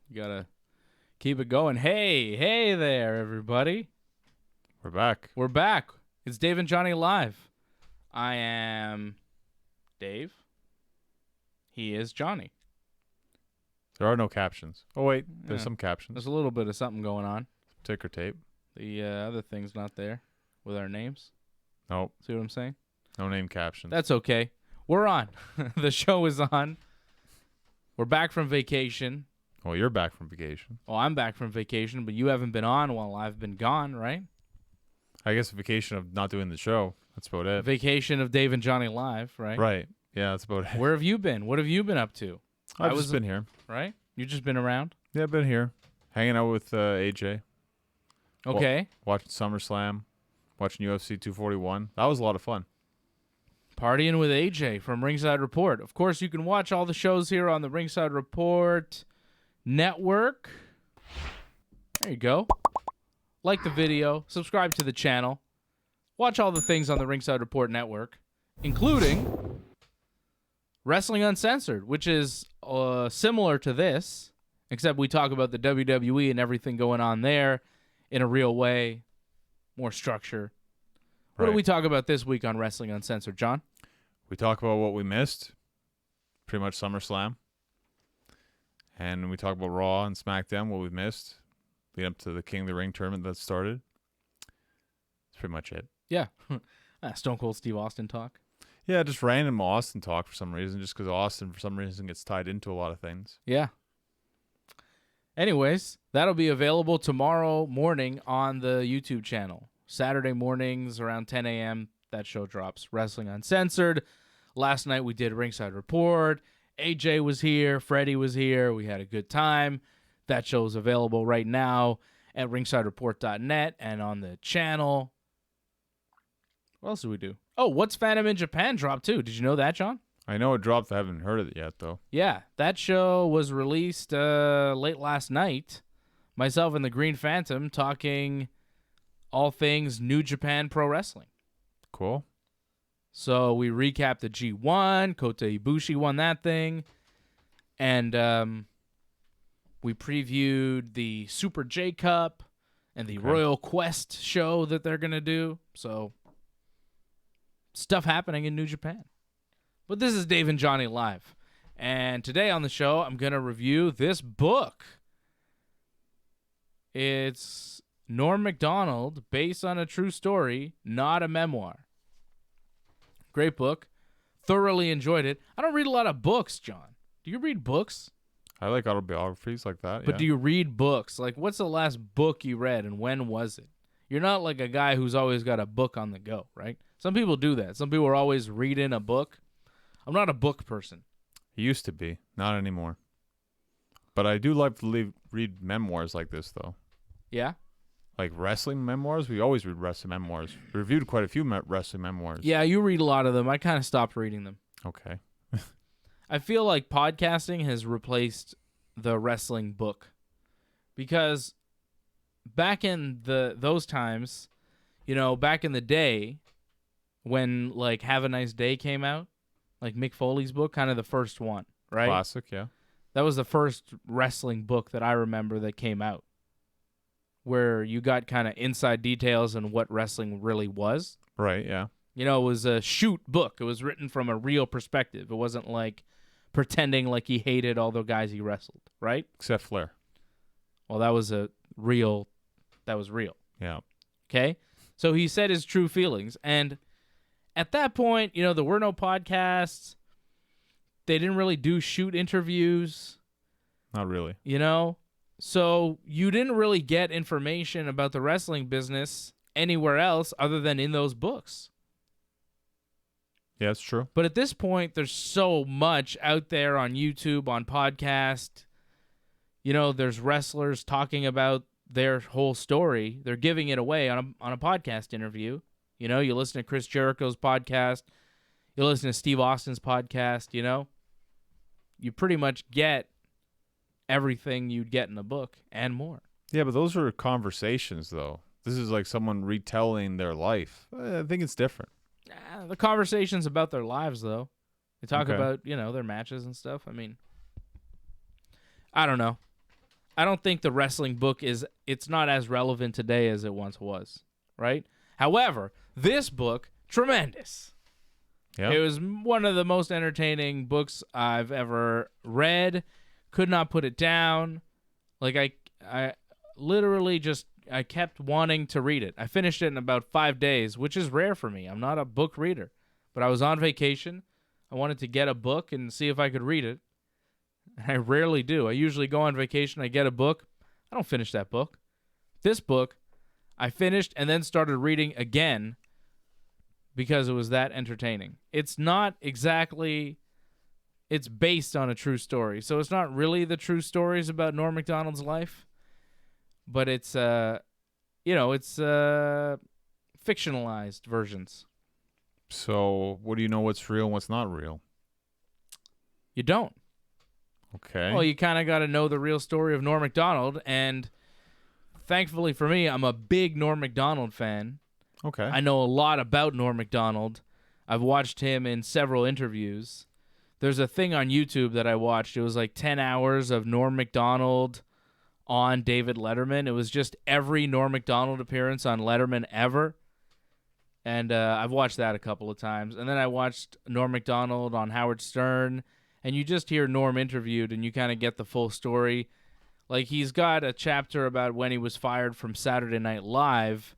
you got to keep it going. Hey there, everybody. We're back. We're back. It's Dave and Johnny Live. I am Dave. He is Johnny. There are no captions. Oh, wait. There's some captions. There's a little bit of something going on. Ticker tape. The other thing's not there with our names. Nope. See what I'm saying? No name captions. That's okay. We're on. The show is on. We're back from vacation. Well, you're back from vacation. Oh, I'm back from vacation, but you haven't been on while I've been gone, right? I guess vacation of not doing the show. That's about it. Vacation of Dave and Johnny Live, right? Right. Yeah, that's about it. Where have you been? What have you been up to? I've just been here. Right? You just been around? Yeah, I've been here. Hanging out with AJ. Okay. Watching SummerSlam. Watching UFC 241. That was a lot of fun. Partying with AJ from Ringside Report. Of course, you can watch all the shows here on the Ringside Report network. There you go. Like the video. Subscribe to the channel. Watch all the things on the Ringside Report network, including Wrestling Uncensored, which is similar to this, except we talk about the WWE and everything going on there in a real way, more structure. What do we talk about this week on Wrestling Uncensored, John? We talk about what we missed, pretty much SummerSlam. And we talk about Raw and SmackDown, what we missed, lead up to the King of the Ring tournament that started. That's pretty much it. Yeah. Stone Cold Steve Austin talk. Yeah, just random Austin talk for some reason, just because Austin, for some reason, gets tied into a lot of things. Yeah. Anyways, that'll be available tomorrow morning on the YouTube channel. Saturday mornings around 10 a.m., that show drops. Wrestling Uncensored. Last night we did Ringside Report. AJ was here. Freddie was here. We had a good time. That show is available right now at ringsidereport.net and on the channel. What else do we do? Oh, What's Phantom in Japan dropped too. Did you know that, John? I know it dropped. I haven't heard of it yet, though. Yeah, that show was released late last night. Myself and the Green Phantom talking all things New Japan Pro Wrestling. Cool. So we recapped the G1. Kota Ibushi won that thing. And we previewed the Super J Cup and the Royal Quest show that they're going to do. So stuff happening in New Japan. But this is Dave and Johnny Live. And today on the show, I'm going to review this book. It's Norm Macdonald, based on a true story, not a memoir. Great book. Thoroughly enjoyed it. I don't read a lot of books, John. Do you read books? I like autobiographies like that, But do you read books? Like, what's the last book you read, and when was it? You're not like a guy who's always got a book on the go, right? Some people do that. Some people are always reading a book. I'm not a book person. He used to be. Not anymore. But I do like to read memoirs like this, though. Yeah? Like wrestling memoirs? We always read wrestling memoirs. We reviewed quite a few wrestling memoirs. Yeah, you read a lot of them. I kind of stopped reading them. Okay. I feel like podcasting has replaced the wrestling book. Because back in those times, back in the day when like Have a Nice Day came out, like Mick Foley's book, kind of the first one, right? Classic, yeah. That was the first wrestling book that I remember that came out, where you got kind of inside details on what wrestling really was. Right, yeah. It was a shoot book. It was written from a real perspective. It wasn't like pretending like he hated all the guys he wrestled, right? Except Flair. Well, that was real. Yeah. Okay? So he said his true feelings. And at that point, there were no podcasts. They didn't really do shoot interviews. Not really. So you didn't really get information about the wrestling business anywhere else other than in those books. Yeah, it's true. But at this point, there's so much out there on YouTube, on podcast. There's wrestlers talking about their whole story. They're giving it away on a podcast interview. You listen to Chris Jericho's podcast. You listen to Steve Austin's podcast, You pretty much get everything you'd get in a book and more. Yeah, but those are conversations, though. This is like someone retelling their life. I think it's different. The conversations about their lives, though. They talk about, their matches and stuff. I mean, I don't know. I don't think the wrestling book it's not as relevant today as it once was, right? However, this book, tremendous. Yeah. It was one of the most entertaining books I've ever read. Could not put it down. Like I literally I kept wanting to read it. I finished it in about 5 days, which is rare for me. I'm not a book reader, but I was on vacation. I wanted to get a book and see if I could read it. And I rarely do. I usually go on vacation, I get a book. I don't finish that book. This book, I finished and then started reading again because it was that entertaining. It's not exactly... It's based on a true story. So it's not really the true stories about Norm Macdonald's life, but it's, fictionalized versions. So what do you know what's real and what's not real? You don't. Okay. Well, you kind of got to know the real story of Norm Macdonald, and thankfully for me, I'm a big Norm Macdonald fan. Okay. I know a lot about Norm Macdonald. I've watched him in several interviews. There's a thing on YouTube that I watched. It was like 10 hours of Norm Macdonald on David Letterman. It was just every Norm Macdonald appearance on Letterman ever. And I've watched that a couple of times. And then I watched Norm Macdonald on Howard Stern. And you just hear Norm interviewed, and you kind of get the full story. Like, he's got a chapter about when he was fired from Saturday Night Live.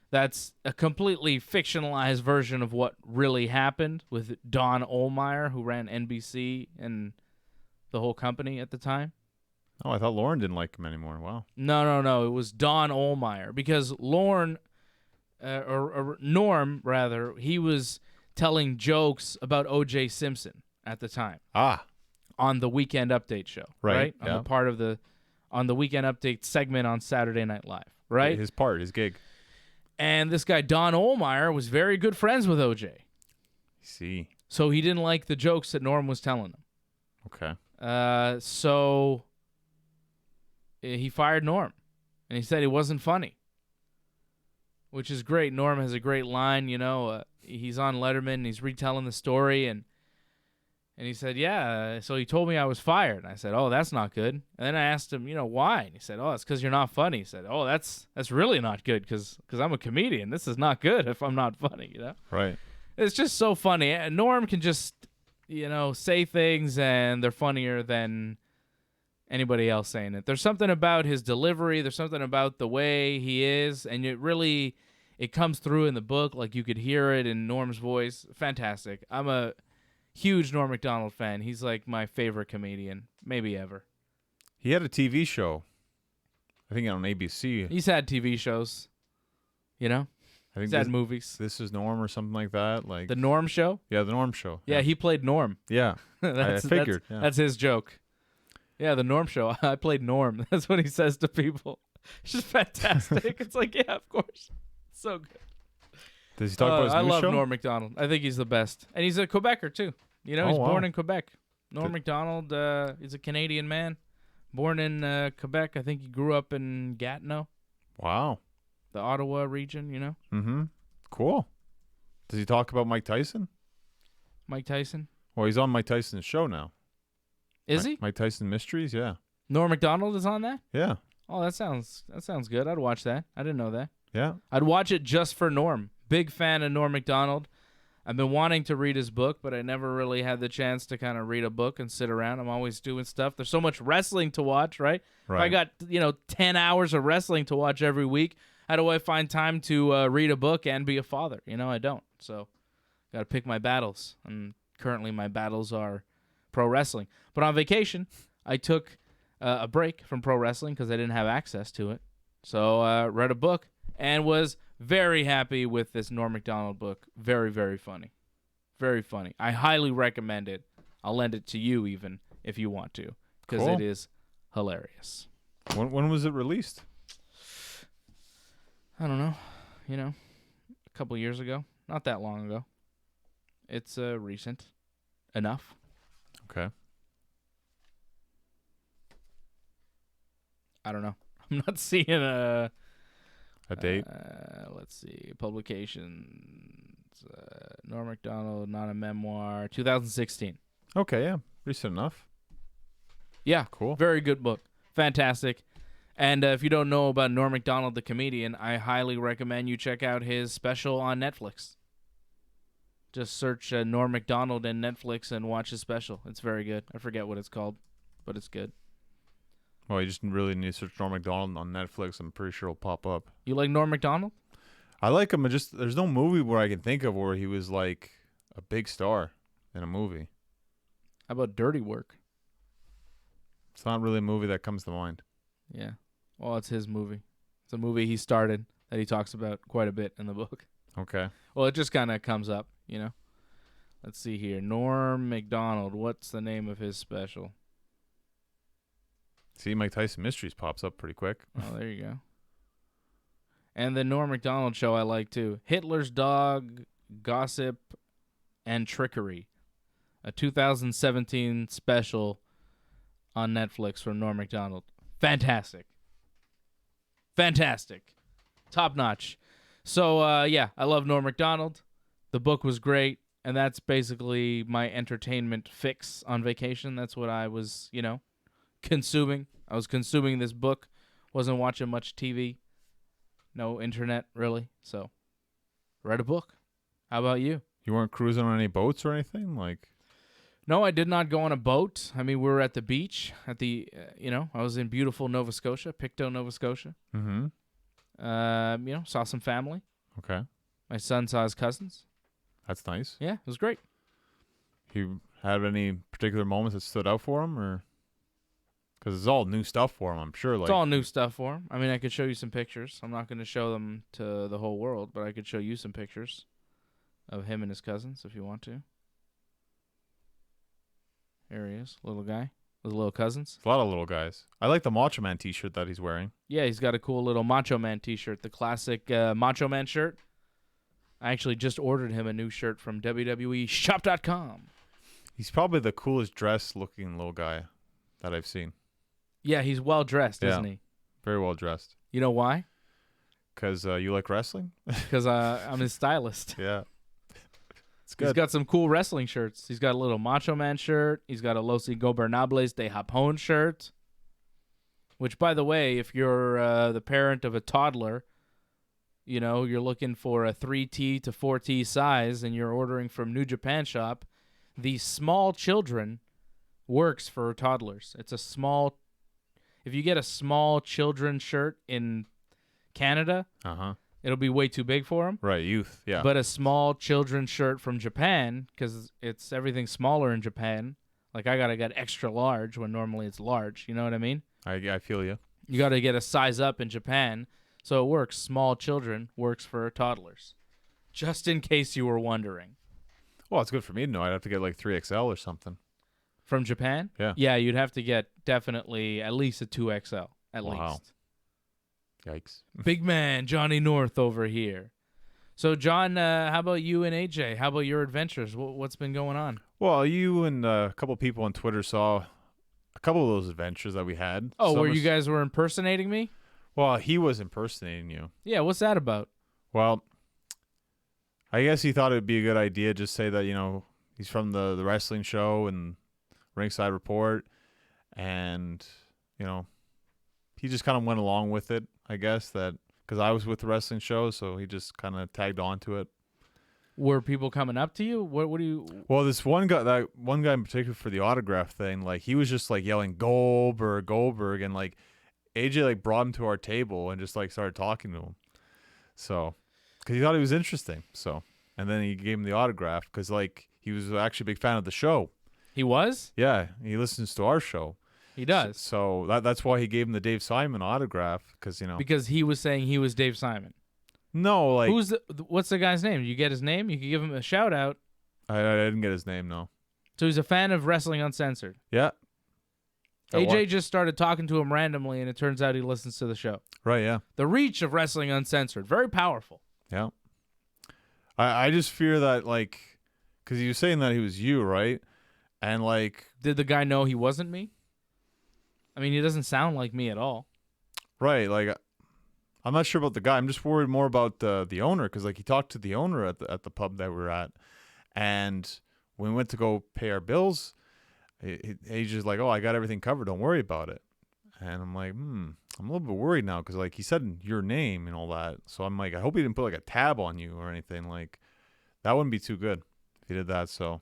That's a completely fictionalized version of what really happened with Don Ohlmeyer, who ran NBC and the whole company at the time. Oh, I thought Lauren didn't like him anymore. Wow. No. It was Don Ohlmeyer, because Norm, rather, he was telling jokes about O.J. Simpson at the time. On the Weekend Update show, right? Yeah. On the Weekend Update segment on Saturday Night Live, right? His gig. And this guy, Don Ohlmeyer, was very good friends with O.J. See. So he didn't like the jokes that Norm was telling him. Okay. So he fired Norm, and he said he wasn't funny, which is great. Norm has a great line, he's on Letterman, and he's retelling the story, and he said, yeah, so he told me I was fired. And I said, oh, that's not good. And then I asked him, why? And he said, oh, it's because you're not funny. He said, oh, that's really not good because I'm a comedian. This is not good if I'm not funny, Right. It's just so funny. And Norm can just, say things, and they're funnier than anybody else saying it. There's something about his delivery. There's something about the way he is, and it comes through in the book. Like, you could hear it in Norm's voice. Fantastic. I'm a huge Norm Macdonald fan. He's like my favorite comedian, maybe ever. He had a TV show, I think on ABC. He's had TV shows, I think he's had movies. This is Norm or something like that. Like The Norm Show? Yeah, The Norm Show. Yeah, he played Norm. Yeah, I figured. That's his joke. Yeah, The Norm Show. I played Norm. That's what he says to people. It's just fantastic. It's like, yeah, of course. It's so good. Does he talk about his I new love show? Norm Macdonald. I think he's the best. And he's a Quebecer, too. He's born in Quebec. Norm Macdonald is a Canadian man. Born in Quebec. I think he grew up in Gatineau. Wow. The Ottawa region, Mm-hmm. Cool. Does he talk about Mike Tyson? Mike Tyson? Well, he's on Mike Tyson's show now. Is he? Mike Tyson Mysteries, yeah. Norm Macdonald is on that? Yeah. Oh, that sounds good. I'd watch that. I didn't know that. Yeah. I'd watch it just for Norm. Big fan of Norm Macdonald. I've been wanting to read his book, but I never really had the chance to kind of read a book and sit around. I'm always doing stuff. There's so much wrestling to watch, right? If I got, 10 hours of wrestling to watch every week, how do I find time to read a book and be a father? I don't. So got to pick my battles. And currently my battles are pro wrestling. But on vacation, I took a break from pro wrestling because I didn't have access to it. So read a book and was very happy with this Norm Macdonald book. Very, very funny. Very funny. I highly recommend it. I'll lend it to you even if you want to, because It is hilarious. When was it released? I don't know. A couple years ago. Not that long ago. It's recent enough. Okay. I don't know. I'm not seeing a date. Let's see. Publications. Norm Macdonald, not a memoir. 2016. Okay, yeah. Recent enough. Yeah. Cool. Very good book. Fantastic. And if you don't know about Norm Macdonald, the comedian, I highly recommend you check out his special on Netflix. Just search Norm Macdonald in Netflix and watch his special. It's very good. I forget what it's called, but it's good. Well, you just really need to search Norm Macdonald on Netflix. I'm pretty sure it'll pop up. You like Norm Macdonald? I like him. There's no movie where I can think of where he was like a big star in a movie. How about Dirty Work? It's not really a movie that comes to mind. Yeah. Well, it's his movie. It's a movie he started that he talks about quite a bit in the book. Okay. Well, it just kind of comes up, you know. Let's see here. Norm Macdonald. What's the name of his special? See, Mike Tyson Mysteries pops up pretty quick. Oh, there you go. And the Norm Macdonald show I like, too. Hitler's Dog, Gossip, and Trickery. A 2017 special on Netflix from Norm Macdonald. Fantastic. Fantastic. Top notch. So, yeah, I love Norm Macdonald. The book was great, and that's basically my entertainment fix on vacation. That's what I was, consuming. I was consuming this book. Wasn't watching much TV. No internet, really. So, read a book. How about you? You weren't cruising on any boats or anything? No, I did not go on a boat. I mean, we were at the beach. I was in beautiful Nova Scotia, Pictou, Nova Scotia. Mm-hmm. Saw some family. Okay. My son saw his cousins. That's nice. Yeah, it was great. You had any particular moments that stood out for him, or because it's all new stuff for him, I'm sure. It's all new stuff for him. I mean, I could show you some pictures. I'm not going to show them to the whole world, but I could show you some pictures of him and his cousins if you want to. Here he is, little guy with little cousins. A lot of little guys. I like the Macho Man T-shirt that he's wearing. Yeah, he's got a cool little Macho Man T-shirt, the classic Macho Man shirt. I actually just ordered him a new shirt from WWEshop.com. He's probably the coolest dressed looking little guy that I've seen. Yeah, he's well dressed, isn't he? Very well dressed. You know why? Because you like wrestling? Because I'm his stylist. Yeah. It's good. He's got some cool wrestling shirts. He's got a little Macho Man shirt. He's got a Los Ingobernables de Japón shirt. Which, by the way, if you're the parent of a toddler, you're looking for a 3T to 4T size and you're ordering from New Japan Shop, the small children works for toddlers. It's a small... If you get a small children shirt in Canada... It'll be way too big for them. Right, youth, yeah. But a small children's shirt from Japan, because it's everything smaller in Japan. Like, I got to get extra large when normally it's large. You know what I mean? I feel you. You got to get a size up in Japan. So it works. Small children works for toddlers. Just in case you were wondering. Well, it's good for me to know. I'd have to get like 3XL or something. From Japan? Yeah. Yeah, you'd have to get definitely at least a 2XL. At least. Yikes. Big man, Johnny North over here. So, John, how about you and AJ? How about your adventures? What's been going on? Well, you and a couple people on Twitter saw a couple of those adventures that we had. Oh, where you guys were impersonating me? Well, he was impersonating you. Yeah, what's that about? Well, I guess he thought it would be a good idea just say that, he's from the wrestling show and Ringside Report. And, he just kind of went along with it. I guess that because I was with the wrestling show, so he just kind of tagged on to it. Were people coming up to you? What do you? Well, that one guy in particular for the autograph thing, like he was just like yelling Goldberg, and like AJ like brought him to our table and just like started talking to him. So, because he thought he was interesting. So, and then he gave him the autograph because like he was actually a big fan of the show. He was? Yeah, he listens to our show. He does. So that's why he gave him the Dave Simon autograph because because he was saying he was Dave Simon. No, like what's the guy's name? You get his name? You can give him a shout out. I didn't get his name. No. So he's a fan of Wrestling Uncensored. Yeah. AJ just started talking to him randomly, and it turns out he listens to the show. Right. Yeah. The reach of Wrestling Uncensored, very powerful. Yeah. I just fear that like because he was saying that he was you, right? And like, did the guy know he wasn't me? I mean, he doesn't sound like me at all. Right. Like, I'm not sure about the guy. I'm just worried more about the owner because, like, he talked to the owner at the pub that we were at. And when we went to go pay our bills, he's just like, oh, I got everything covered. Don't worry about it. And I'm like, I'm a little bit worried now because, like, he said your name and all that. So I'm like, I hope he didn't put, like, a tab on you or anything. Like, that wouldn't be too good if he did that, so.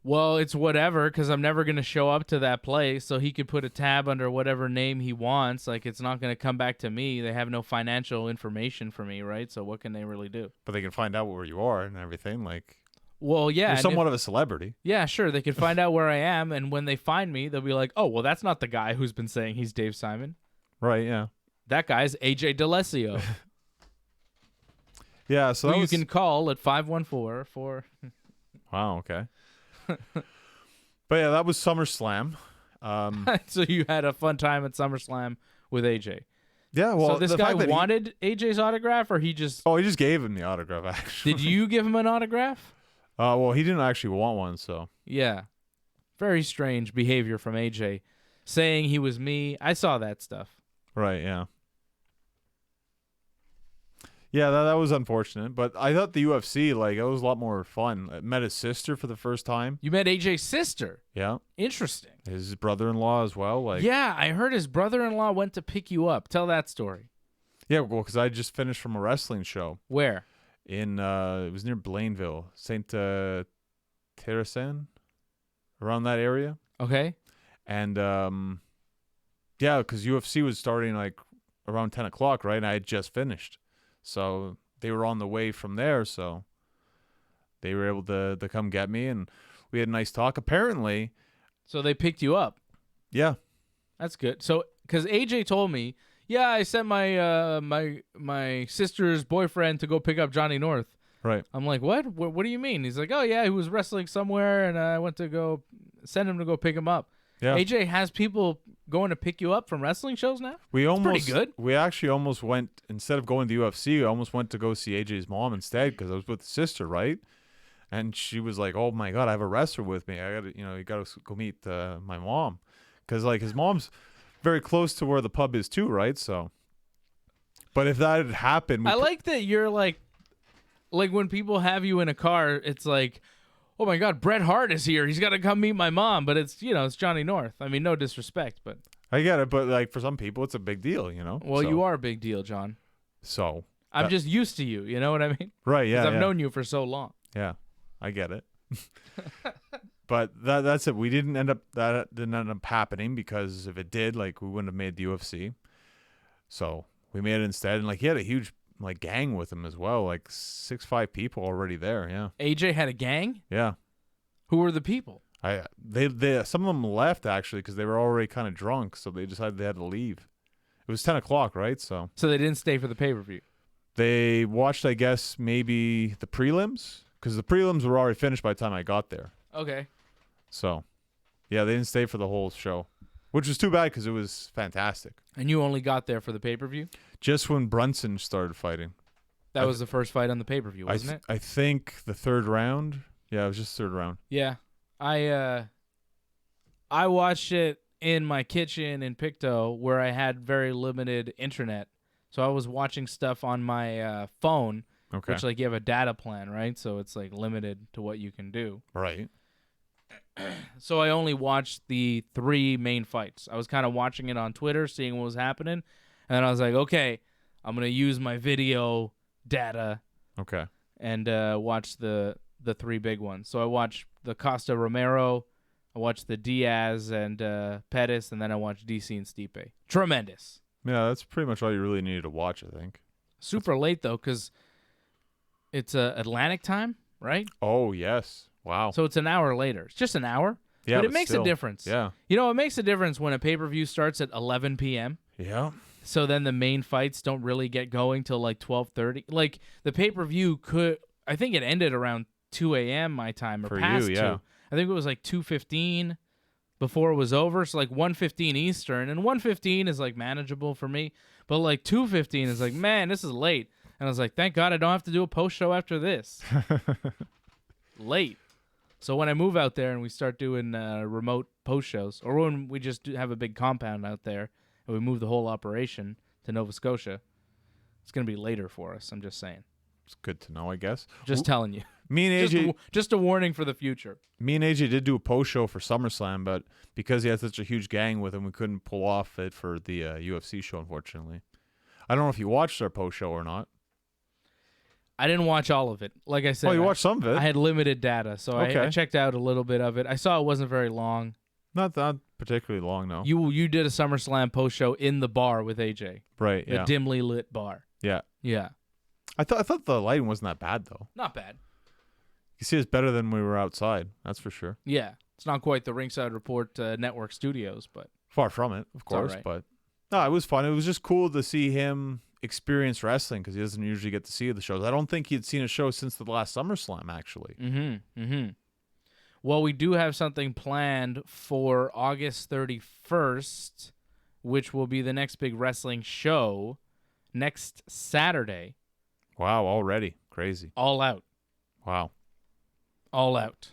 Well, it's whatever, because I'm never going to show up to that place, so he could put a tab under whatever name he wants. Like, it's not going to come back to me. They have no financial information for me, right? So what can they really do? But they can find out where you are and everything. Like, well, yeah. you're somewhat of a celebrity. Yeah, sure. They can find out where I am, and when they find me, they'll be like, oh, well, that's not the guy who's been saying he's Dave Simon. Right, yeah. That guy's AJ DeLessio. Yeah, so who you can call at 514-4. Wow, okay. But yeah, that was SummerSlam. So you had a fun time at SummerSlam with AJ. Yeah, well, so this guy wanted AJ's autograph, or he just... Oh, he just gave him the autograph, actually. Did you give him an autograph? Well, he didn't actually want one, so... Yeah. Very strange behavior from AJ. Saying he was me. I saw that stuff. Right, yeah. Yeah, that was unfortunate, but I thought the UFC, like, it was a lot more fun. I met his sister for the first time. You met AJ's sister? Yeah. Interesting. His brother-in-law as well. Like. Yeah, I heard his brother-in-law went to pick you up. Tell that story. Yeah, well, because I just finished from a wrestling show. Where? It was near Blainville, St. Terrasen, around that area. Okay. And, yeah, because UFC was starting, like, around 10 o'clock, right? And I had just finished. So they were on the way from there, so they were able to come get me, and we had a nice talk. Apparently, so they picked you up. Yeah, that's good. So because AJ told me, yeah, I sent my my sister's boyfriend to go pick up Johnny North. Right. I'm like, what? What do you mean? He's like, oh yeah, he was wrestling somewhere, and I went to go send him to go pick him up. Yeah. AJ has people going to pick you up from wrestling shows now? That's pretty good. We actually almost went, instead of going to the UFC, I almost went to go see AJ's mom instead because I was with his sister, right? And she was like, oh my God, I have a wrestler with me. I got to, you got to go meet my mom. Because, like, his mom's very close to where the pub is too, right? So, but if that had happened. I like that you're like when people have you in a car, it's like, oh my God, Bret Hart is here. He's got to come meet my mom. But it's, it's Johnny North. I mean, no disrespect, but. I get it. But, like, for some people, it's a big deal, Well, so. You are a big deal, John. So. I'm just used to you. You know what I mean? Right, yeah. Because I've known you for so long. Yeah, I get it. But that's it. That didn't end up happening because if it did, like, we wouldn't have made the UFC. So we made it instead. And, like, he had a huge, like, gang with him as well, like 6-5 people already there. Yeah. AJ had a gang? Yeah. Who were the people? They some of them left actually because they were already kind of drunk, so they decided they had to leave. It was 10 o'clock, right? So they didn't stay for the pay-per-view. They watched, I guess, maybe the prelims because the prelims were already finished by the time I got there. Okay. So, yeah, they didn't stay for the whole show, which was too bad because it was fantastic. And you only got there for the pay-per-view? Just when Brunson started fighting. That was the first fight on the pay-per-view, wasn't it? I think the third round. Yeah, it was just the third round. Yeah. I watched it in my kitchen in Pictou where I had very limited internet. So I was watching stuff on my phone, which, like, you have a data plan, right? So it's, like, limited to what you can do. Right. So I only watched the 3 main fights. I was kind of watching it on Twitter, seeing what was happening. And then I was like, okay, I'm going to use my video data. Okay. And watch the 3 big ones. So I watched the Costa Romero, I watched the Diaz and Pettis, and then I watched DC and Stipe. Tremendous. Yeah, that's pretty much all you really needed to watch, I think. Super late, though, because it's Atlantic time, right? Oh, yes. Wow. So it's an hour later. It's just an hour. Yeah, but it makes a difference. Yeah. It makes a difference when a pay-per-view starts at 11 p.m. Yeah. So then the main fights don't really get going till like 12:30. Like, the pay-per-view I think it ended around 2 a.m. my time, or for past you, yeah. 2. I think it was like 2:15 before it was over. So like 1:15 Eastern, and 1:15 is like manageable for me. But like 2:15 is like, man, this is late. And I was like, thank God I don't have to do a post show after this. Late. So when I move out there and we start doing remote post shows, or when we just have a big compound out there and we move the whole operation to Nova Scotia, it's going to be later for us. I'm just saying. It's good to know, I guess. Just telling you. Me and AJ, just a warning for the future. me and AJ did do a post show for SummerSlam, but because he had such a huge gang with him, we couldn't pull off it for the UFC show, unfortunately. I don't know if you watched our post show or not. I didn't watch all of it. Like I said, You watched some of it. I had limited data, so Okay. I checked out a little bit of it. I saw it wasn't very long. Not particularly long, no. You did a SummerSlam post show in the bar with AJ, Right, the yeah. dimly lit bar. Yeah. Yeah, I thought the lighting wasn't that bad, though. not bad. You see, it's better than when we were outside. That's for sure. Yeah, it's not quite the Ringside Report Network studios, but Far from it, of course. all right. But no, it was fun. It was just cool to see him experience wrestling because he doesn't usually get to see the shows. I don't think he'd seen a show since the last SummerSlam, actually. Well, we do have something planned for August 31st, which will be the next big wrestling show next Saturday. Wow, already. Crazy. All Out. Wow. All Out.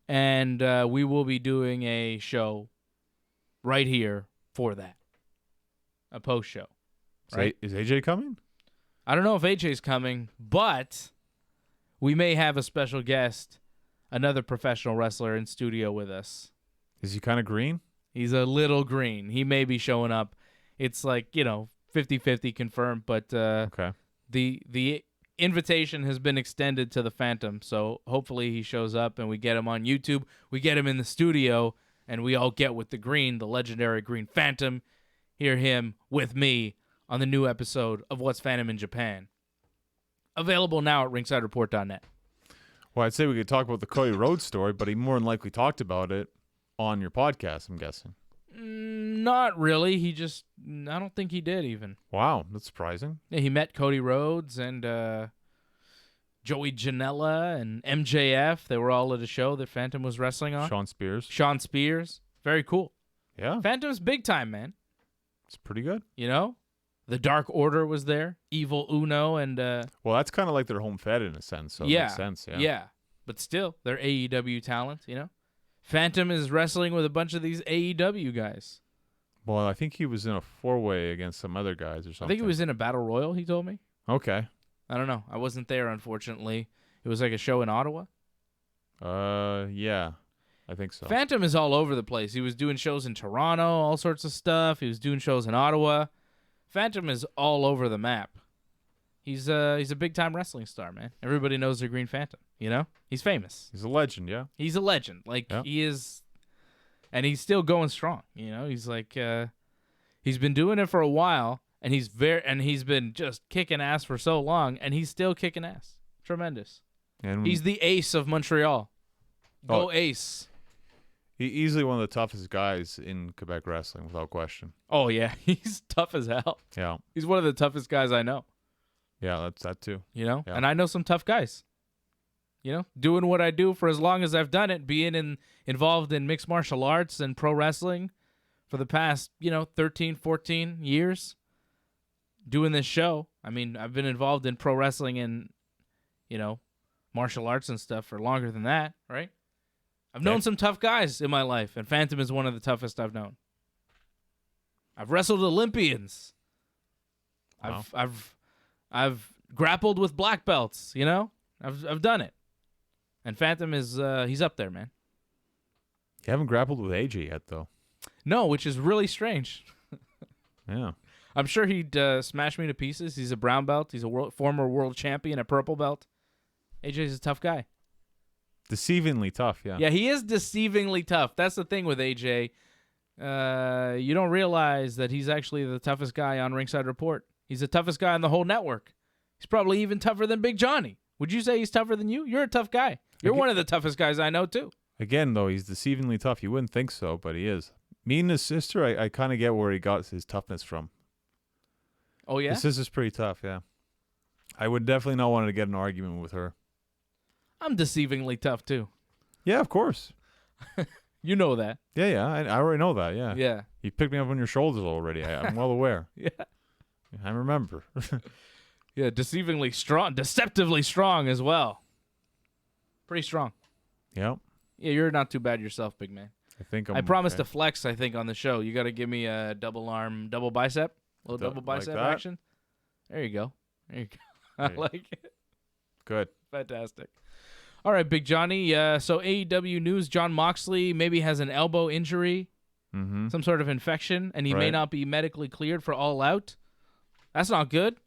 And we will be doing a show right here for that. A post show. Right? Is AJ coming? I don't know if AJ's coming, but we may have a special guest, another professional wrestler in studio with us. Is he kind of green? He's a little green. He may be showing up. It's like, 50-50 confirmed, but Okay. the invitation has been extended to the Phantom, so hopefully he shows up and we get him on YouTube. We get him in the studio, and we all get with the Green, the legendary Green Phantom. Hear him with me on the new episode of What's Phantom in Japan. Available now at ringsidereport.net. Well, I'd say we could talk about the Cody Rhodes story, but he more than likely talked about it on your podcast, I'm guessing. Not really. I don't think he did even. Wow, that's surprising. Yeah, he met Cody Rhodes and Joey Janela and MJF. They were all at a show that Phantom was wrestling on. Sean Spears. Very cool. Yeah, Phantom's big time, man. it's pretty good. The Dark Order was there. Evil Uno and Well, that's kind of like their home fed in a sense, so it makes sense. Yeah. But still, they're AEW talent, Phantom is wrestling with a bunch of these AEW guys. Well, I think he was in a 4-way against some other guys or something. I think he was in a battle royal, he told me. Okay. I don't know. I wasn't there, unfortunately. It was like a show in Ottawa. Yeah. I think so. Phantom is all over the place. He was doing shows in Toronto, all sorts of stuff. He was doing shows in Ottawa. Phantom is all over the map. He's a big-time wrestling star, man. Everybody knows the Green Phantom, He's famous. He's a legend, yeah. He's a legend. He is, and he's still going strong, He's like, he's been doing it for a while, and he's been just kicking ass for so long, and he's still kicking ass. Tremendous. And He's the ace of Montreal. Go Ace. He's easily one of the toughest guys in Quebec wrestling, without question. Oh, yeah. He's tough as hell. Yeah. He's one of the toughest guys I know. Yeah, that's that too. Yeah. Yeah. And I know some tough guys. Doing what I do for as long as I've done it, being involved in mixed martial arts and pro wrestling for the past, 13, 14 years. Doing this show. I mean, I've been involved in pro wrestling and, martial arts and stuff for longer than that, right? I've known some tough guys in my life, and Phantom is one of the toughest I've known. I've wrestled Olympians. Wow. I've grappled with black belts, I've done it. And Phantom is he's up there, man. You haven't grappled with AJ yet, though. No, which is really strange. Yeah. I'm sure he'd smash me to pieces. He's a brown belt. He's a former world champion, a purple belt. AJ's a tough guy. Deceivingly tough, yeah. Yeah, he is deceivingly tough. That's the thing with AJ. You don't realize that he's actually the toughest guy on Ringside Report. He's the toughest guy on the whole network. He's probably even tougher than Big Johnny. Would you say he's tougher than you? You're a tough guy. You're one of the toughest guys I know, too. Again, though, he's deceivingly tough. You wouldn't think so, but he is. Me and his sister, I kind of get where he got his toughness from. Oh, yeah? His sister's pretty tough, yeah. I would definitely not want to get in an argument with her. I'm deceivingly tough, too. Yeah, of course. You know that. Yeah, I already know that, yeah. Yeah. You picked me up on your shoulders already. I'm well aware. Yeah. I remember. Yeah, deceivingly strong. Deceptively strong as well. Pretty strong. Yeah. Yeah, you're not too bad yourself, big man. I promised okay. to flex, I think, on the show. You got to give me a double bicep. A little double bicep like that? action. There you go. I like it. Good. Fantastic. All right, Big Johnny. So AEW news, Jon Moxley maybe has an elbow injury, some sort of infection, and he may Right. not be medically cleared for All Out. That's not good.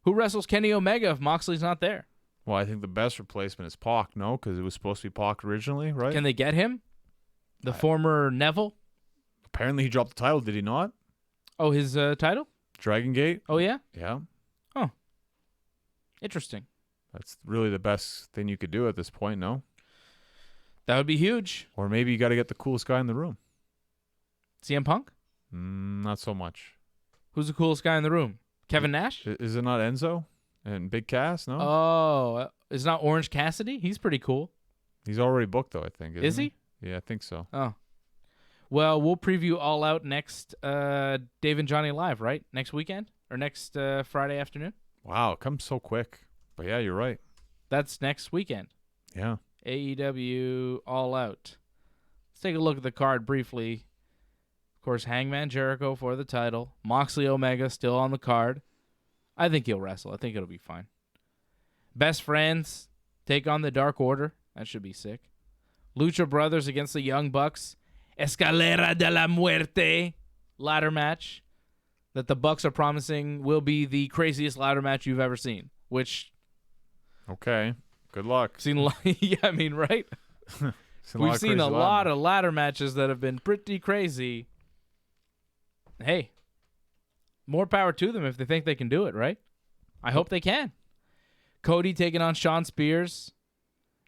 Who wrestles Kenny Omega if Moxley's not there? Well, I think the best replacement is Pac, no? Because it was supposed to be Pac originally, right? Can they get him? The former Neville? Apparently he dropped the title, did he not? Oh, his title? Dragon Gate? Oh, yeah? Yeah. Interesting. That's really the best thing you could do at this point, no? That would be huge. Or maybe you got to get the coolest guy in the room. CM Punk? Not so much. Who's the coolest guy in the room? Kevin Nash? Is it not Enzo and Big Cass? No. Oh, it's not Orange Cassidy? He's pretty cool. He's already booked though, I think. Is he? Yeah, I think so. Oh. Well, we'll preview All Out next Dave and Johnny Live, right? Next weekend? Or next Friday afternoon? Wow, it comes so quick. But yeah, you're right. That's next weekend. Yeah. AEW All Out. Let's take a look at the card briefly. Of course, Hangman Jericho for the title. Moxley Omega still on the card. I think he'll wrestle. I think it'll be fine. Best Friends take on the Dark Order. That should be sick. Lucha Brothers against the Young Bucks. Escalera de la Muerte ladder match that the Bucks are promising will be the craziest ladder match you've ever seen. Which, Okay. Good luck. yeah, I mean, right? We've seen a lot of ladder matches that have been pretty crazy. Hey, more power to them if they think they can do it, right? I hope they can. Cody taking on Shawn Spears.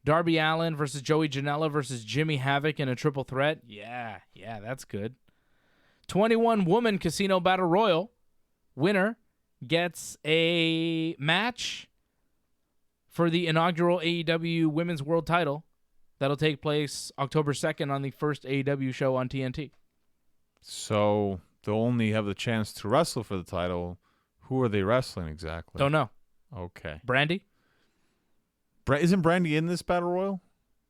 Darby Allin versus Joey Janela versus Jimmy Havoc in a triple threat. Yeah, that's good. 21-woman Casino Battle Royal. Winner gets a match for the inaugural AEW Women's World Title. That'll take place October 2nd on the first AEW show on TNT. So they'll only have the chance to wrestle for the title. Who are they wrestling exactly? Don't know. Okay. Brandy? Isn't Brandy in this battle royal?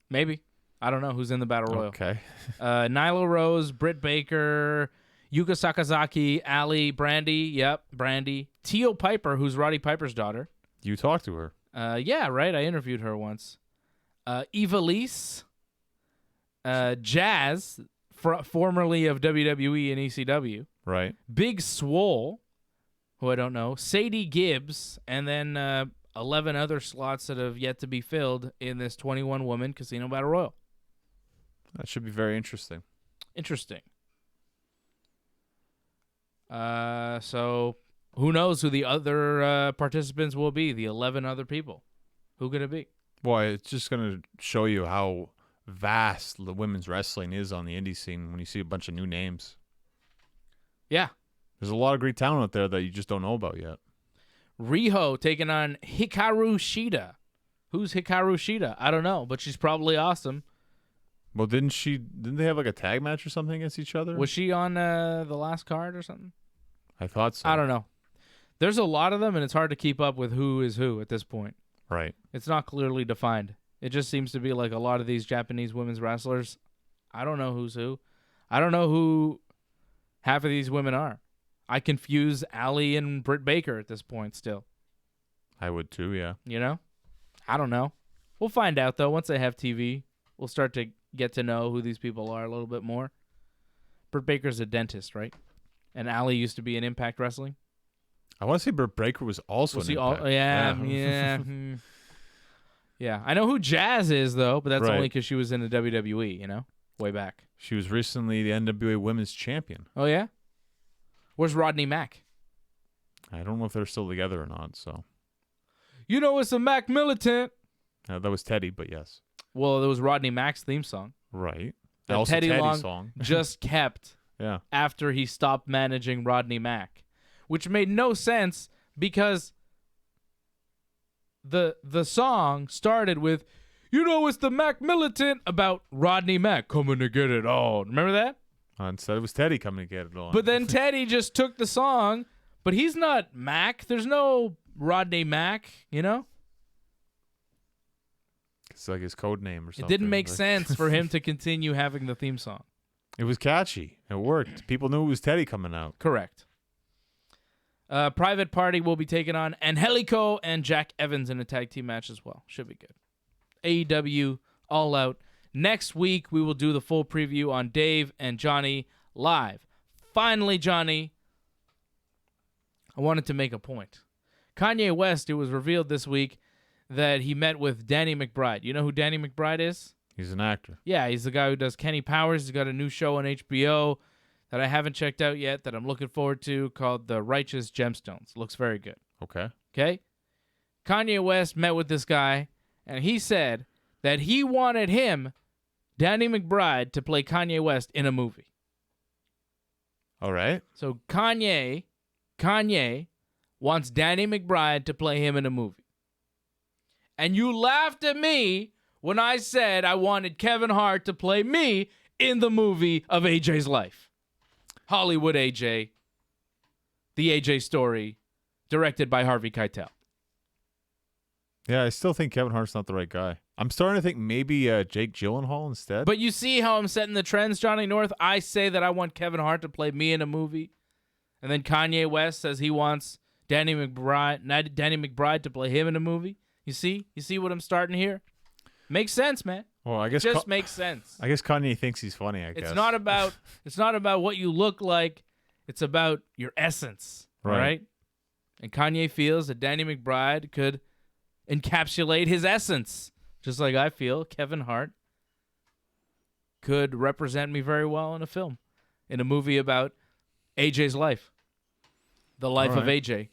Maybe. I don't know who's in the Battle Royal. Okay. Nyla Rose, Britt Baker, Yuka Sakazaki, Allie, Brandy. Yep, Brandy. Teal Piper, who's Roddy Piper's daughter. You talked to her. Yeah, right. I interviewed her once. Ivelisse, Jazz, formerly of WWE and ECW. Right. Big Swole, who I don't know. Sadie Gibbs, and then 11 other slots that have yet to be filled in this 21-woman Casino Battle Royal. That should be very interesting. Interesting. So who knows who the other participants will be, the 11 other people. Who could it be? Boy, it's just going to show you how vast the women's wrestling is on the indie scene when you see a bunch of new names. Yeah. There's a lot of great talent out there that you just don't know about yet. Riho taking on Hikaru Shida. Who's Hikaru Shida? I don't know, but she's probably awesome. Well, didn't they have like a tag match or something against each other? Was she on the last card or something? I thought so. I don't know. There's a lot of them, and it's hard to keep up with who is who at this point. Right. It's not clearly defined. It just seems to be like a lot of these Japanese women's wrestlers. I don't know who's who. I don't know who half of these women are. I confuse Allie and Britt Baker at this point still. I would too, yeah. You know? I don't know. We'll find out, though. Once they have TV, we'll start to get to know who these people are a little bit more. Britt Baker's a dentist, right? And Allie used to be in Impact Wrestling. I want to say Britt Baker was also in Impact. Yeah. Yeah. I know who Jazz is, though, but that's Right. only because she was in the WWE, you know? Way back. She was recently the NWA Women's Champion. Oh, yeah? Where's Rodney Mack? I don't know if they're still together or not, so. You know it's a Mac militant. That was Teddy, but yes. Well, there was Rodney Mack's theme song. Right. That Also Teddy Teddy's Long song. just kept Yeah. after he stopped managing Rodney Mack, which made no sense because the song started with, you know it's the Mac militant, about Rodney Mack coming to get it all. Remember that? Instead, it was Teddy coming to get it on. But then Teddy just took the song, but he's not Mac. There's no Rodney Mack, you know? It's like his code name or something. It didn't make Like- sense for him to continue having the theme song. It was catchy. It worked. People knew it was Teddy coming out. Correct. Private Party will be taking on Angelico and Jack Evans in a tag team match as well. Should be good. AEW All Out. Next week, we will do the full preview on Dave and Johnny live. Finally, Johnny, I wanted to make a point. Kanye West, it was revealed this week that he met with Danny McBride. You know who Danny McBride is? He's an actor. Yeah, he's the guy who does Kenny Powers. He's got a new show on HBO that I haven't checked out yet that I'm looking forward to called The Righteous Gemstones. Looks very good. Okay? Kanye West met with this guy, and he said that he wanted him, Danny McBride, to play Kanye West in a movie. All right. So Kanye wants Danny McBride to play him in a movie. And you laughed at me when I said I wanted Kevin Hart to play me in the movie of AJ's life. Hollywood AJ, the AJ story, directed by Harvey Keitel. Yeah, I still think Kevin Hart's not the right guy. I'm starting to think maybe Jake Gyllenhaal instead. But you see how I'm setting the trends, Johnny North? I say that I want Kevin Hart to play me in a movie. And then Kanye West says he wants Danny McBride to play him in a movie. You see? You see what I'm starting here? Makes sense, man. Well, I guess just makes sense. I guess Kanye thinks he's funny, I guess. It's not about what you look like. It's about your essence, right? And Kanye feels that Danny McBride could encapsulate his essence, just like I feel Kevin Hart could represent me very well in a film, in a movie about AJ's life, the life of AJ,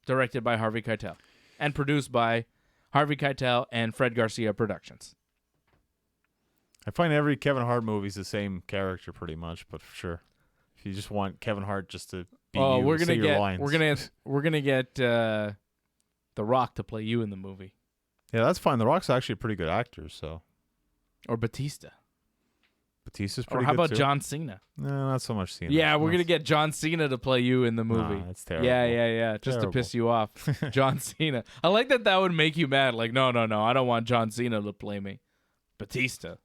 directed by Harvey Keitel and produced by Harvey Keitel and Fred Garcia Productions. I find every Kevin Hart movie's the same character pretty much, but for sure, if you just want Kevin Hart just to be your lines. we're gonna get The Rock to play you in the movie. Yeah, that's fine. The Rock's actually a pretty good actor, so. Or Batista. Batista's pretty good. Or how about too. John Cena? No, not so much Cena. Yeah, we're gonna get John Cena to play you in the movie. Nah, that's terrible. Yeah. Just to piss you off, John Cena. I like that would make you mad. Like, no, I don't want John Cena to play me. Batista.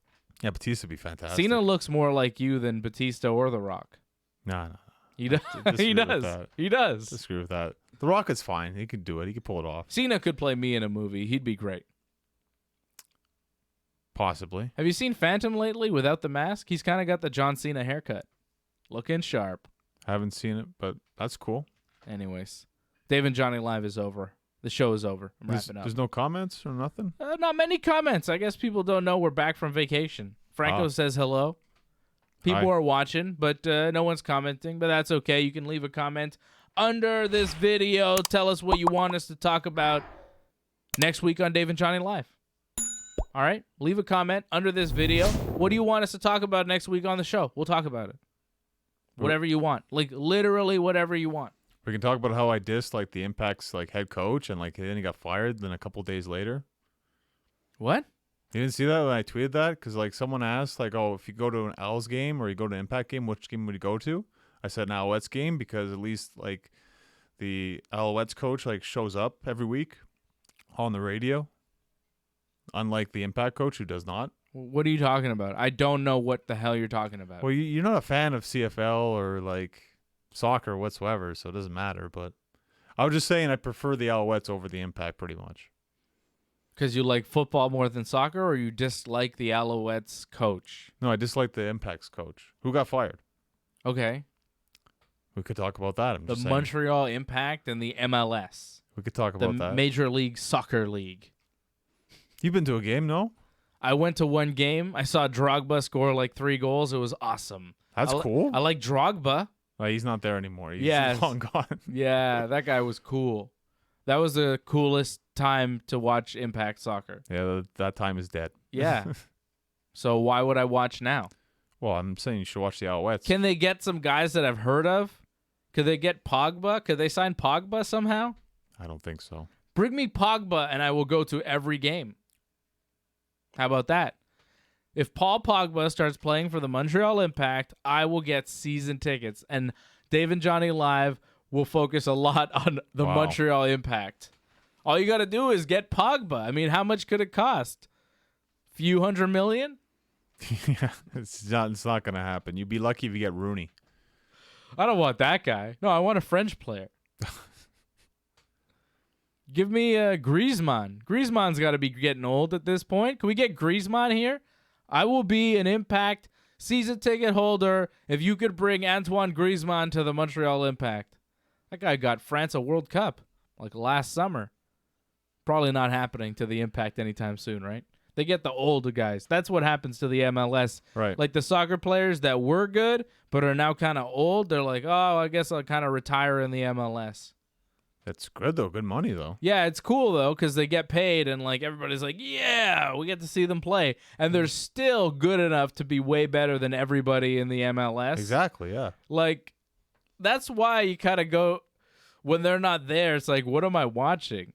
Yeah, Batista would be fantastic. Cena looks more like you than Batista or The Rock. No. He does. He does. He does. Disagree with that. The Rock is fine. He could do it. He could pull it off. Cena could play me in a movie. He'd be great. Possibly. Have you seen Phantom lately without the mask? He's kind of got the John Cena haircut. Looking sharp. Haven't seen it, but that's cool. Anyways, Dave and Johnny Live is over. The show is over. I'm wrapping up. There's no comments or nothing? Not many comments. I guess people don't know we're back from vacation. Franco says hello. People are watching, but no one's commenting, but that's okay. You can leave a comment under this video. Tell us what you want us to talk about next week on Dave and Johnny Live. All right? Leave a comment under this video. What do you want us to talk about next week on the show? We'll talk about it. Whatever you want. Like, literally whatever you want. We can talk about how I dissed, like, the Impact's, like, head coach, and, like, then he got fired, then a couple days later. What? You didn't see that when I tweeted that? Because, like, someone asked, like, oh, if you go to an L's game or you go to an Impact game, which game would you go to? I said an Alouettes game because at least, like, the Alouettes coach, like, shows up every week on the radio, unlike the Impact coach who does not. What are you talking about? I don't know what the hell you're talking about. Well, you're not a fan of CFL or, like, soccer whatsoever, so it doesn't matter. But I was just saying I prefer the Alouettes over the Impact pretty much. Because you like football more than soccer, or you dislike the Alouettes coach? No, I dislike the Impact's coach. Who got fired? Okay. We could talk about that. The Montreal Impact and the MLS. We could talk about that. The Major League Soccer League. You've been to a game, no? I went to one game. I saw Drogba score like 3 goals. It was awesome. That's cool. I like Drogba. Well, he's not there anymore. He's long gone. Yeah, that guy was cool. That was the coolest time to watch Impact Soccer. Yeah, that time is dead. Yeah. So why would I watch now? Well, I'm saying you should watch the Alouettes. Can they get some guys that I've heard of? Could they get Pogba? Could they sign Pogba somehow? I don't think so. Bring me Pogba and I will go to every game. How about that? If Paul Pogba starts playing for the Montreal Impact, I will get season tickets. And Dave and Johnny Live will focus a lot on the Montreal Impact. All you got to do is get Pogba. I mean, how much could it cost? Few $100 million? Yeah, it's not going to happen. You'd be lucky if you get Rooney. I don't want that guy. No, I want a French player. Give me Griezmann. Griezmann's got to be getting old at this point. Can we get Griezmann here? I will be an Impact season ticket holder if you could bring Antoine Griezmann to the Montreal Impact. That guy got France a World Cup like last summer. Probably not happening to the Impact anytime soon, right? They get the older guys. That's what happens to the MLS. Right. Like the soccer players that were good but are now kind of old, they're like, oh, I guess I'll kind of retire in the MLS. That's good, though. Good money, though. Yeah, it's cool, though, because they get paid, and like everybody's like, yeah, we get to see them play. And they're still good enough to be way better than everybody in the MLS. Exactly, yeah. Like, that's why you kind of go, when they're not there, it's like, what am I watching?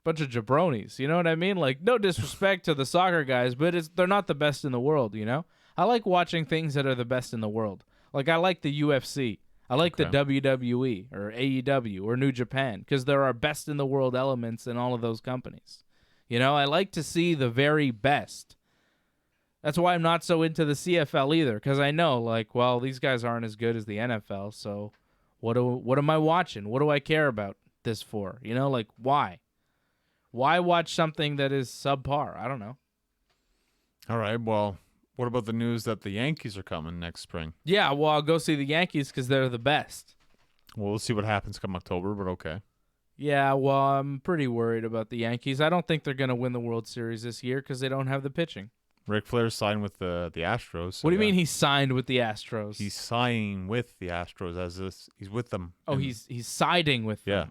Bunch of jabronis, you know what I mean? Like, no disrespect to the soccer guys, but they're not the best in the world, you know? I like watching things that are the best in the world. Like, I like the UFC. I like the WWE or AEW or New Japan because there are best in the world elements in all of those companies. You know, I like to see the very best. That's why I'm not so into the CFL either, because I know, like, well, these guys aren't as good as the NFL, so what am I watching? What do I care about this for? You know, like, why? Why watch something that is subpar? I don't know. All right, well, what about the news that the Yankees are coming next spring? Yeah, well, I'll go see the Yankees because they're the best. Well, we'll see what happens come October, but okay. Yeah, well, I'm pretty worried about the Yankees. I don't think they're going to win the World Series this year because they don't have the pitching. Ric Flair signed with the Astros. So what do you mean he signed with the Astros? He's signing with the Astros he's with them. Oh, he's siding with them. Yeah.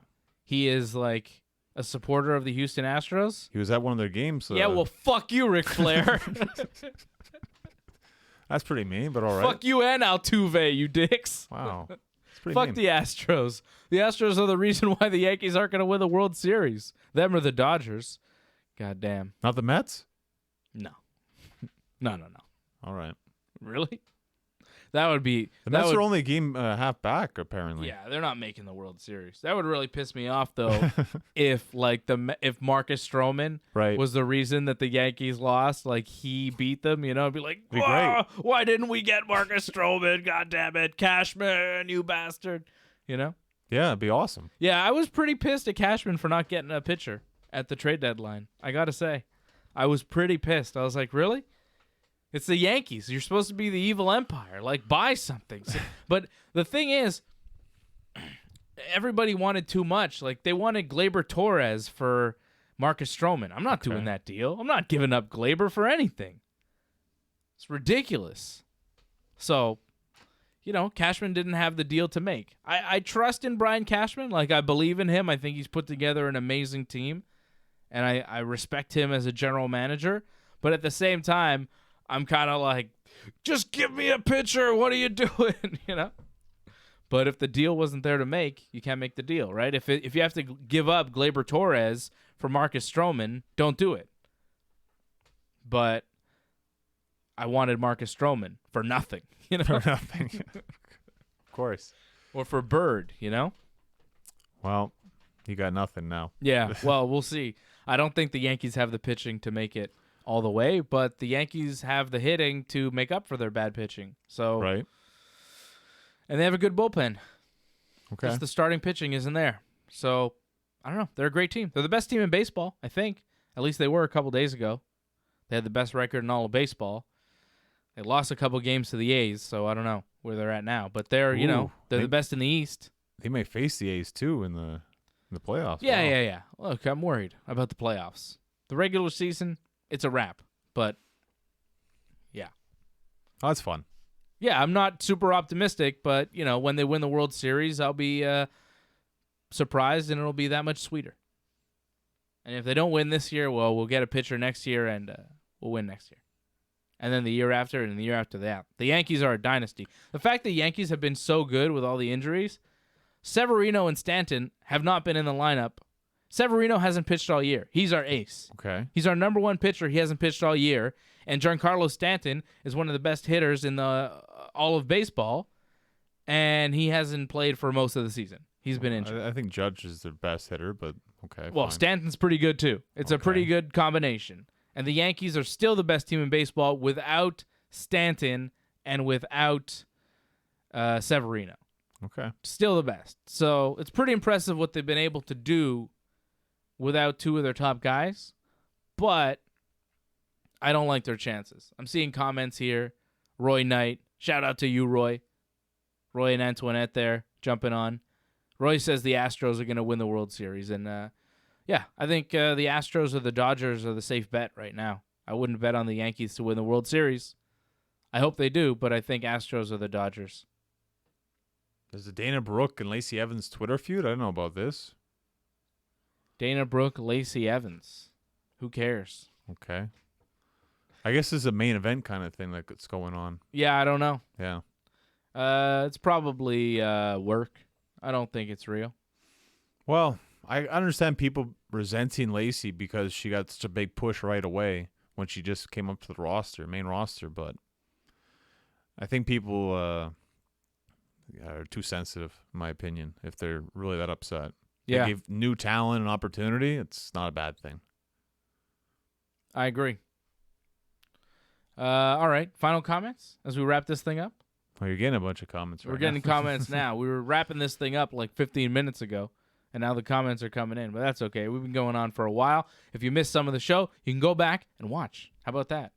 He is like a supporter of the Houston Astros? He was at one of their games. Yeah, well, fuck you, Ric Flair. That's pretty mean, but all right. Fuck you and Altuve, you dicks. Wow. That's pretty Fuck mean. the Astros. The Astros are the reason why the Yankees aren't going to win the World Series. Them or the Dodgers. God damn. Not the Mets? No. No. All right. Really? That would be... The Mets are only a game half back, apparently. Yeah, they're not making the World Series. That would really piss me off, though, if Marcus Stroman was the reason that the Yankees lost, like he beat them, you know, it'd be like, be great. Why didn't we get Marcus Stroman? God damn it, Cashman, you bastard. You know? Yeah, it'd be awesome. Yeah, I was pretty pissed at Cashman for not getting a pitcher at the trade deadline. I gotta say, I was pretty pissed. I was like, really? It's the Yankees. You're supposed to be the evil empire. Like, buy something. But the thing is, everybody wanted too much. Like, they wanted Gleyber Torres for Marcus Stroman. I'm not doing that deal. I'm not giving up Gleyber for anything. It's ridiculous. So, you know, Cashman didn't have the deal to make. I trust in Brian Cashman. Like, I believe in him. I think he's put together an amazing team. And I respect him as a general manager. But at the same time, I'm kind of like, just give me a pitcher. What are you doing? You know? But if the deal wasn't there to make, you can't make the deal, right? If you have to give up Gleyber Torres for Marcus Stroman, don't do it. But I wanted Marcus Stroman for nothing, you know? For nothing. Of course. Or for Bird, you know? Well, you got nothing now. Yeah, well, we'll see. I don't think the Yankees have the pitching to make it all the way, but the Yankees have the hitting to make up for their bad pitching. So, right. And they have a good bullpen. Okay. Just the starting pitching isn't there. So, I don't know. They're a great team. They're the best team in baseball, I think. At least they were a couple days ago. They had the best record in all of baseball. They lost a couple games to the A's, so I don't know where they're at now. But they're, they're the best in the East. They may face the A's, too, in the playoffs. Yeah, wow. yeah. Look, I'm worried about the playoffs. The regular season, it's a wrap. But, yeah. Oh, that's fun. Yeah, I'm not super optimistic, but, you know, when they win the World Series, I'll be surprised, and it'll be that much sweeter. And if they don't win this year, well, we'll get a pitcher next year, and we'll win next year. And then the year after, and the year after that. The Yankees are a dynasty. The fact that Yankees have been so good with all the injuries, Severino and Stanton have not been in the lineup. Severino hasn't pitched all year. He's our ace. Okay. He's our number one pitcher. He hasn't pitched all year. And Giancarlo Stanton is one of the best hitters in all of baseball, and he hasn't played for most of the season. He's been injured. I think Judge is the best hitter, but okay. Well, fine. Stanton's pretty good, too. It's a pretty good combination. And the Yankees are still the best team in baseball without Stanton and without Severino. Okay. Still the best. So it's pretty impressive what they've been able to do without two of their top guys. But I don't like their chances. I'm seeing comments here. Roy Knight. Shout out to you, Roy. Roy and Antoinette there jumping on. Roy says the Astros are going to win the World Series. And, yeah, I think the Astros or the Dodgers are the safe bet right now. I wouldn't bet on the Yankees to win the World Series. I hope they do, but I think Astros or the Dodgers. There's a Dana Brooke and Lacey Evans Twitter feud. I don't know about this. Dana Brooke, Lacey Evans. Who cares? Okay. I guess this is a main event kind of thing that's going on. Yeah, I don't know. Yeah. It's probably work. I don't think it's real. Well, I understand people resenting Lacey because she got such a big push right away when she just came up to the main roster, but I think people are too sensitive, in my opinion, if they're really that upset. Yeah. They gave new talent an opportunity. It's not a bad thing. I agree. All right. Final comments as we wrap this thing up? Well, you're getting a bunch of comments right now. We're getting comments now. We were wrapping this thing up like 15 minutes ago, and now the comments are coming in. But that's okay. We've been going on for a while. If you missed some of the show, you can go back and watch. How about that?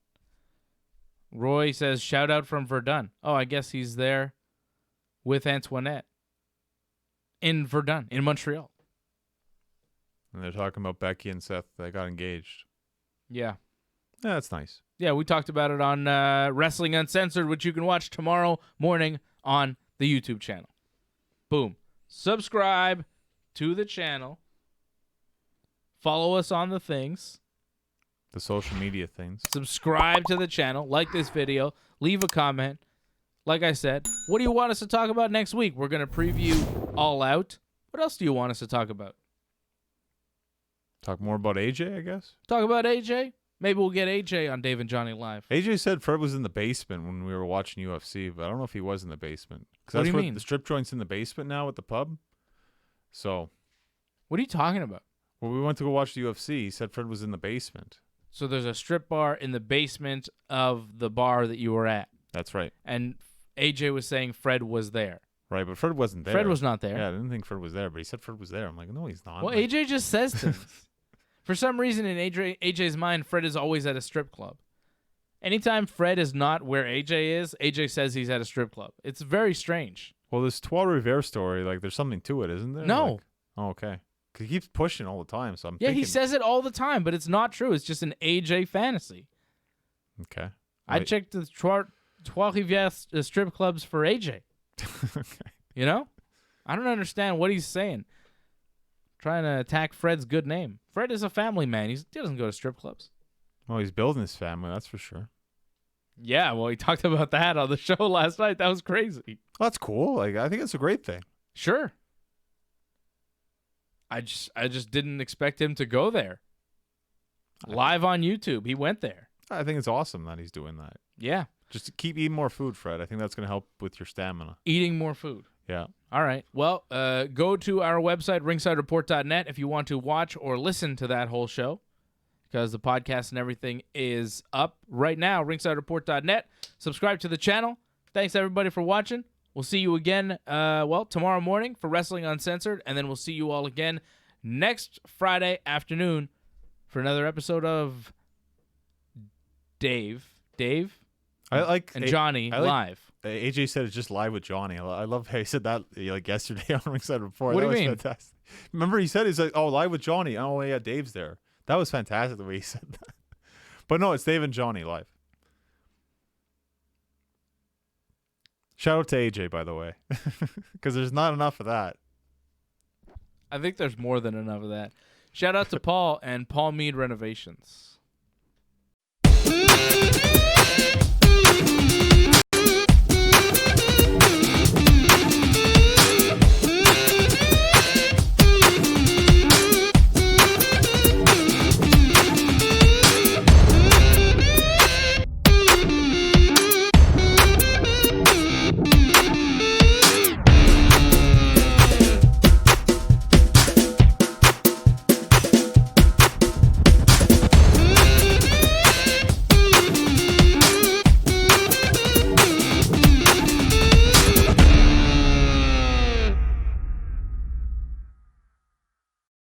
Roy says, shout out from Verdun. Oh, I guess he's there with Antoinette in Verdun, in Montreal. And they're talking about Becky and Seth. They got engaged. Yeah. Yeah, that's nice. Yeah, we talked about it on Wrestling Uncensored, which you can watch tomorrow morning on the YouTube channel. Boom. Subscribe to the channel. Follow us on the things. The social media things. Subscribe to the channel. Like this video. Leave a comment. Like I said, what do you want us to talk about next week? We're going to preview All Out. What else do you want us to talk about? Talk more about AJ, I guess. Talk about AJ? Maybe we'll get AJ on Dave and Johnny Live. AJ said Fred was in the basement when we were watching UFC, but I don't know if he was in the basement. What do you mean? The strip joint's in the basement now at the pub. So. What are you talking about? When we went to go watch the UFC, he said Fred was in the basement. So there's a strip bar in the basement of the bar that you were at. That's right. And AJ was saying Fred was there. Right, but Fred wasn't there. Fred was not there. Yeah, I didn't think Fred was there, but he said Fred was there. I'm like, no, he's not. Well, like, AJ just says things. For some reason, in AJ's mind, Fred is always at a strip club. Anytime Fred is not where AJ is, AJ says he's at a strip club. It's very strange. Well, this Trois Rivières story, like, there's something to it, isn't there? No. Like, oh, okay. Because he keeps pushing all the time, so I'm Yeah, thinking. he says it all the time, but it's not true. It's just an AJ fantasy. Okay. I checked the Trois Rivières strip clubs for AJ. Okay. You know? I don't understand what he's saying. Trying to attack Fred's good name. Fred is a family man. He doesn't go to strip clubs. Well, he's building his family, that's for sure. Yeah, well, he talked about that on the show last night. That was crazy. Well, that's cool. Like, I think it's a great thing. Sure. I just didn't expect him to go there. Live on YouTube, he went there. I think it's awesome that he's doing that. Yeah. Just keep eating more food, Fred. I think that's going to help with your stamina. Eating more food. Yeah. All right. Well, go to our website, ringsidereport.net, if you want to watch or listen to that whole show, because the podcast and everything is up right now, ringsidereport.net. Subscribe to the channel. Thanks, everybody, for watching. We'll see you again, tomorrow morning for Wrestling Uncensored, and then we'll see you all again next Friday afternoon for another episode of Dave, I like and Johnny live. AJ said it's just live with Johnny. I love how he said that like yesterday on Ringside Report. What do that you was mean? Fantastic. Remember he said he's like, oh, live with Johnny. Oh yeah, Dave's there. That was fantastic the way he said that. But no, it's Dave and Johnny live. Shout out to AJ, by the way, because there's not enough of that. I think there's more than enough of that. Shout out to Paul and Paul Mead Renovations.